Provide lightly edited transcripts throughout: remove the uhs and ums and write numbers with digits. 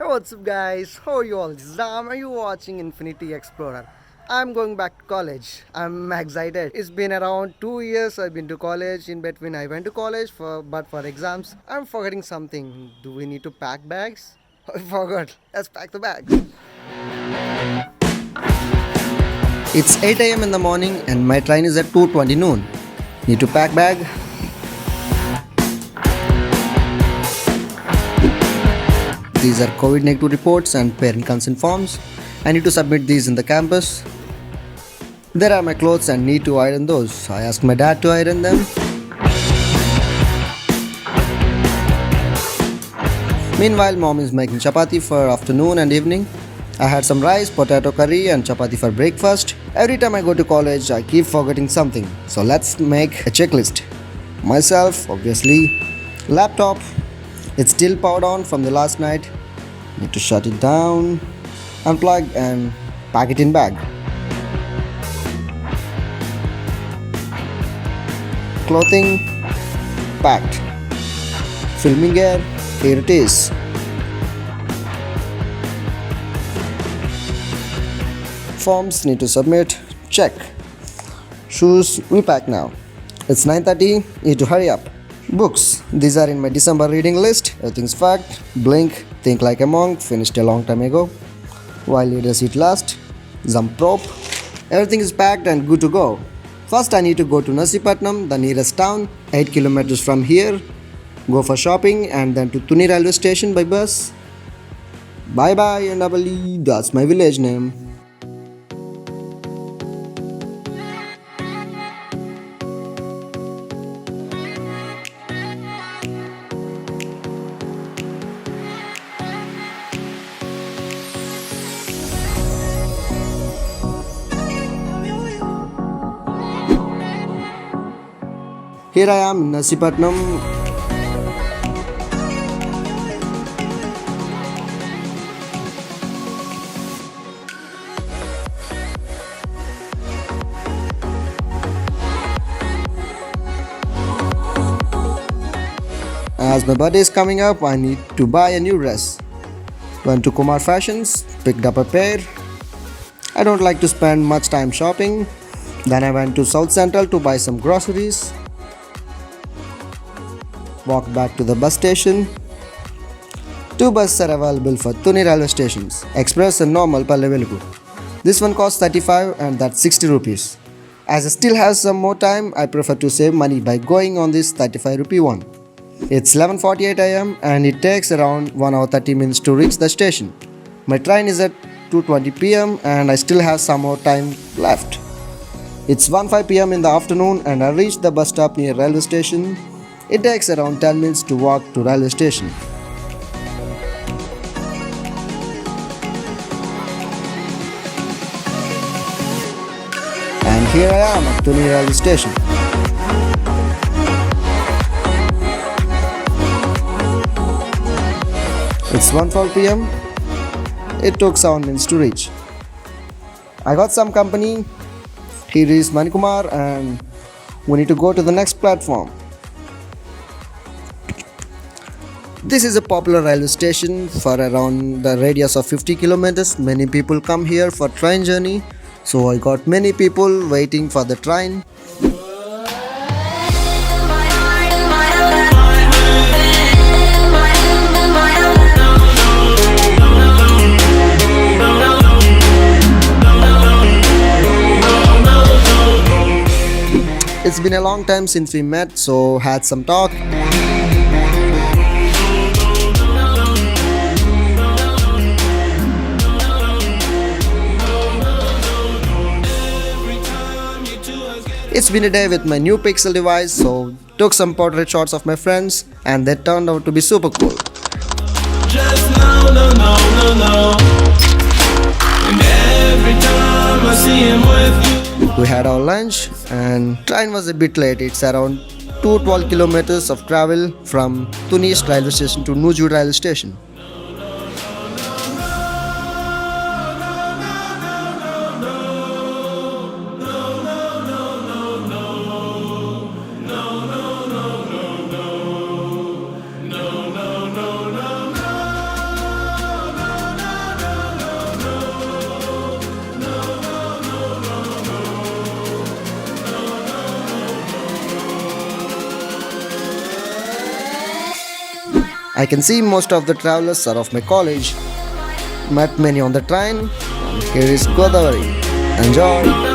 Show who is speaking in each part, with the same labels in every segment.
Speaker 1: Hey, what's up, guys? How are you all? This is Ram. Are you watching Infinity Explorer? I'm going back to college. I'm excited. It's been around 2 years. I've been to college. In between, I went to college but for exams. I'm forgetting something. Do we need to pack bags? I forgot. Let's pack the bags. It's 8 a.m. in the morning, and my train is at 2:20 noon. Need to pack bag. These are COVID negative reports and parent consent forms. I need to submit these in the campus. There are my clothes and need to iron those. I asked my dad to iron them. Meanwhile, mom is making chapati for afternoon and evening. I had some rice, potato curry and chapati for breakfast. Every time I go to college, I keep forgetting something. So let's make a checklist. Myself, obviously. Laptop. It's still powered on from the last night. Need to shut it down, unplug and pack it in bag. Clothing packed. Filming gear, here it is. Forms need to submit, check. Shoes we pack now. It's 9:30, need to hurry up. Books, these are in my December reading list. Everything's packed. Blink, Think Like a Monk, finished a long time ago. While Leaders Eat Last, Jump Rope. Everything is packed and good to go. First I need to go to Nasipatnam, the nearest town, 8 kilometers from here. Go for shopping and then to Tuni railway station by bus. Bye bye NWE, that's my village name. Here I am in Nasipatnam. As my birthday is coming up, I need to buy a new dress. Went to Kumar Fashions, picked up a pair. I don't like to spend much time shopping. Then I went to South Central to buy some groceries. Walked back to the bus station. Two buses are available for Tuni railway stations, express and normal per available. This one costs 35 and that's 60 rupees. As I still have some more time, I prefer to save money by going on this 35 rupee one. It's 11:48 am and it takes around 1 hour 30 minutes to reach the station. My train is at 2:20 pm and I still have some more time left. It's 1:05 pm in the afternoon and I reached the bus stop near railway station. It takes around 10 minutes to walk to railway station. And here I am at Tuni railway station. It's 1:12 pm. It took 7 minutes to reach. I got some company. Here is Manikumar and we need to go to the next platform. This is a popular railway station for around the radius of 50 kilometers. Many people come here for train journey. So I got many people waiting for the train. It's been a long time since we met, so had some talk. It's been a day with my new Pixel device, so took some portrait shots of my friends and they turned out to be super cool. Just no. And every time I see him with you. We had our lunch and train was a bit late. It's around 212 kilometers of travel from Tuni railway station to nuzvid railway station. I can see most of the travelers are of my college. Met many on the train. And here is Godavari. Enjoy!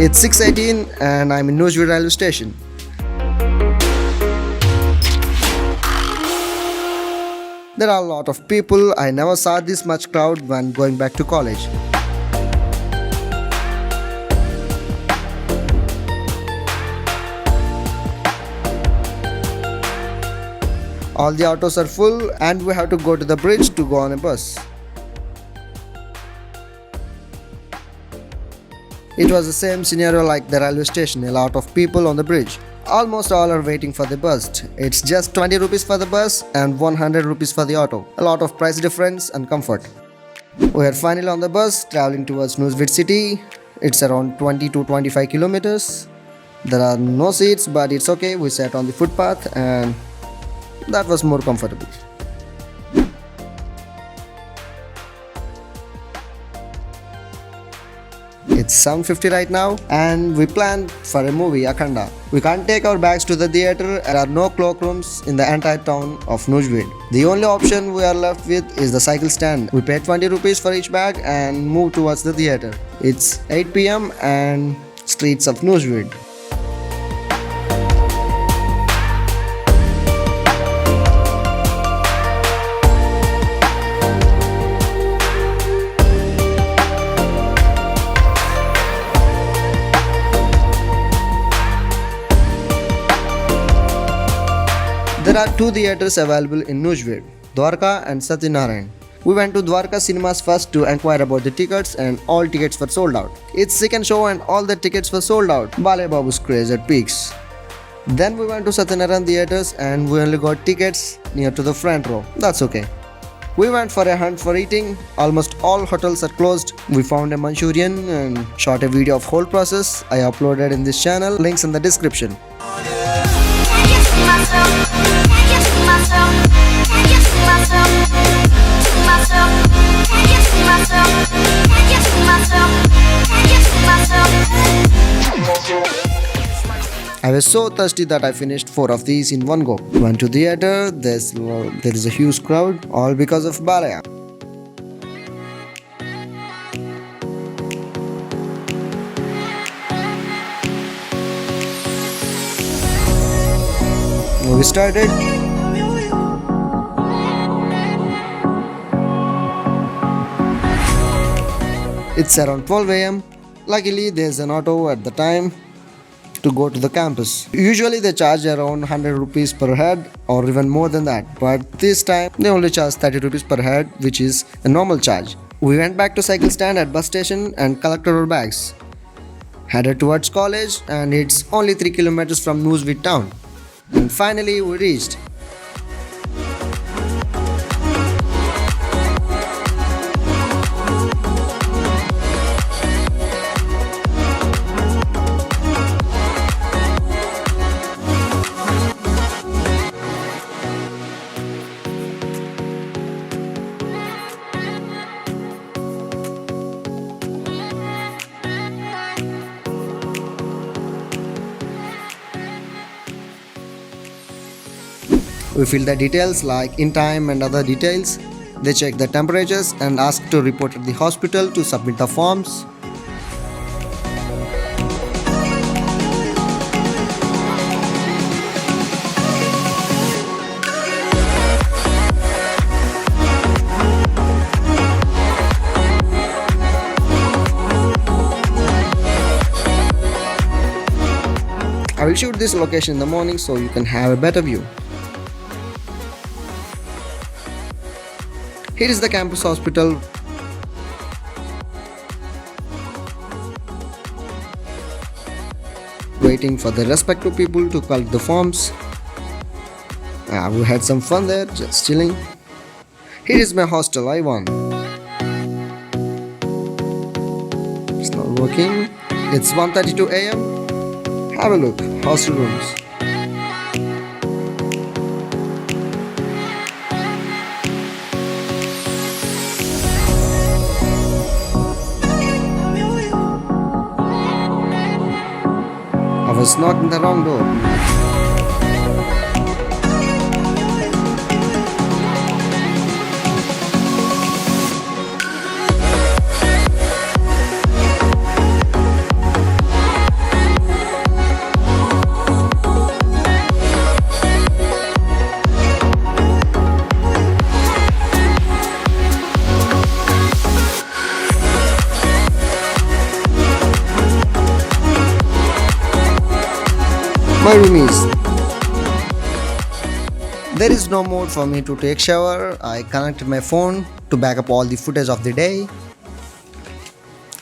Speaker 1: It's 6:18 and I'm in nuzvid railway station. There are a lot of people. I never saw this much crowd when going back to college. All the autos are full and we have to go to the bridge to go on a bus. It was the same scenario like the railway station, a lot of people on the bridge. Almost all are waiting for the bus. It's just 20 rupees for the bus and 100 rupees for the auto. A lot of price difference and comfort. We are finally on the bus traveling towards nuzvid city. It's around 20 to 25 kilometers. There are no seats but it's okay. We sat on the footpath and that was more comfortable. It's 7:50 right now and we planned for a movie, 𝗚𝗲. We can't take our bags to the theatre. There are no cloakrooms in the entire town of nuzvid. The only option we are left with is the cycle stand. We pay 20 rupees for each bag and move towards the theatre. It's 8 p.m. and streets of nuzvid. There are two theatres available in nuzvid, Dwarka and Satyanarayan. We went to Dwarka cinemas first to inquire about the tickets and all tickets were sold out. It's second show and all the tickets were sold out. Bale Babu's craze at peaks. Then we went to Satyanarayan theatres and we only got tickets near to the front row. That's okay. We went for a hunt for eating. Almost all hotels are closed. We found a Manchurian and shot a video of whole process. I uploaded in this channel. Links in the description. I was so thirsty that I finished 4 of these in one go. Went to theatre, there is a huge crowd, all because of Balaya. Movie started. It's around 12 a.m. Luckily, there's an auto at the time to go to the campus. Usually they charge around 100 rupees per head or even more than that, but this time they only charge 30 rupees per head, which is a normal charge. We went back to cycle stand at bus station and collected our bags. Headed towards college and it's only 3 kilometers from nuzvid town. And finally we reached. We fill the details like in time and other details. They check the temperatures and ask to report at the hospital to submit the forms. I will shoot this location in the morning so you can have a better view. Here is the campus hospital. Waiting for the respective people to collect the forms. We had some fun there, just chilling. Here is my hostel, I won. It's not looking. It's 1:32 a.m. Have a look. Hostel rooms. I was knocking the wrong door. My room is. There is no mode for me to take shower. I connected my phone to back up all the footage of the day.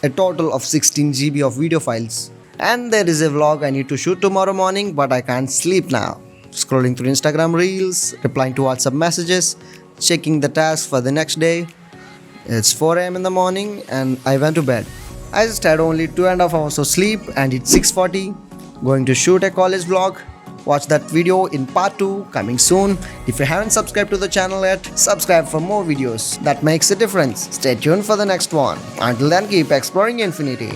Speaker 1: A total of 16 GB of video files. And there is a vlog I need to shoot tomorrow morning, but I can't sleep now. Scrolling through Instagram reels, replying to WhatsApp messages, checking the tasks for the next day. It's 4 a.m. in the morning and I went to bed. I just had only 2.5 hours of sleep and it's 6:40. Going to shoot a college vlog. Watch that video in part 2 coming soon. If you haven't subscribed to the channel yet, subscribe for more videos. That makes a difference. Stay tuned for the next one. Until then, keep exploring infinity.